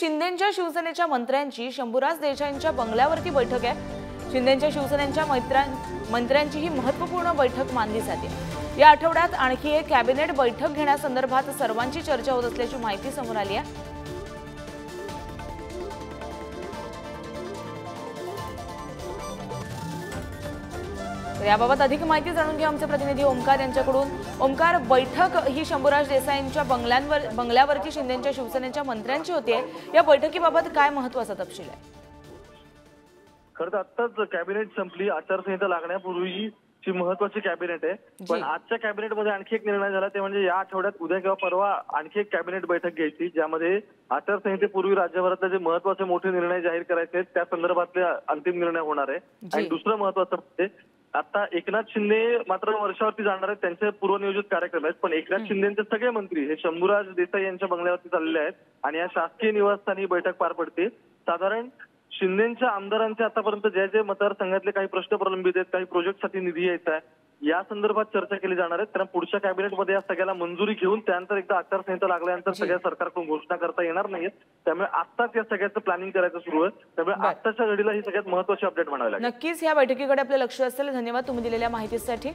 शिंदेंच्या शिवसेनेच्या मंत्र्यांची शंभूराज देसाईंच्या बंगल्यावरती बैठक आहे। शिंदेंच्या शिवसेनेच्या मंत्र्यांची ही महत्त्वपूर्ण बैठक मानली जाते। या आठवड्यात आणखी एक कॅबिनेट बैठक घेण्यासंदर्भात सर्वांची चर्चा होत असल्याची माहिती समोर आली आहे। याबाबत अधिक माहिती जाणून घेऊ आमचे प्रतिनिधी ओमकार यांच्याकडून। ओमकार, बैठक ही शंभूराज देसाईंच्या बंगल्यावरती शिंदेंच्या शिवसेनेच्या मंत्र्यांची होती। या बैठकीबाबत काय महत्त्वाचा तपशील आहे? खरं तर आत्ताच कॅबिनेट संपली, आचारसंहिता लागण्यापूर्वीची महत्त्वाची कॅबिनेट आहे। पण आजच्या कॅबिनेटमध्ये आणखी एक निर्णय झाला, ते म्हणजे या आठवड्यात उद्या किंवा परवा आणखी एक कॅबिनेट बैठक घ्यायची, ज्यामध्ये आचारसंहितेपूर्वी राज्यभरातले जे महत्त्वाचे मोठे निर्णय जाहीर करायचे आहेत त्या संदर्भातले अंतिम निर्णय होणार आहे। आणि दुसरं महत्त्वाचं म्हणजे आता एकनाथ शिंदे मात्र वर्षावरती जाणार आहेत, त्यांचे पूर्वनियोजित कार्यक्रम आहेत। पण एकनाथ शिंदेचे सगळे मंत्री हे शंभूराज देसाई यांच्या बंगल्यावरती चाललेले आहेत आणि या शासकीय निवासस्थानी बैठक पार पडते। साधारण शिंदेच्या आमदारांचे आतापर्यंत जे मतदारसंघातले काही प्रश्न प्रलंबित आहेत, काही प्रोजेक्टसाठी निधी यायचा आहे, या संदर्भात चर्चा केली जाणार आहे। त्यांना पुढच्या कॅबिनेटमध्ये या सगळ्याला मंजुरी घेऊन त्यानंतर एकदा आचारसंहिता लागल्यानंतर सगळ्या सरकारकडून घोषणा करता येणार नाहीत। त्यामुळे आत्ताच या सगळ्याचं प्लॅनिंग करायचं सुरू आहे। त्यामुळे आत्ताच्या घडीला ही सगळ्यात महत्त्वाची अपडेट म्हणावी लागेल। नक्कीच या बैठकीकडे आपलं लक्ष असेल। धन्यवाद तुम्ही दिलेल्या माहितीसाठी।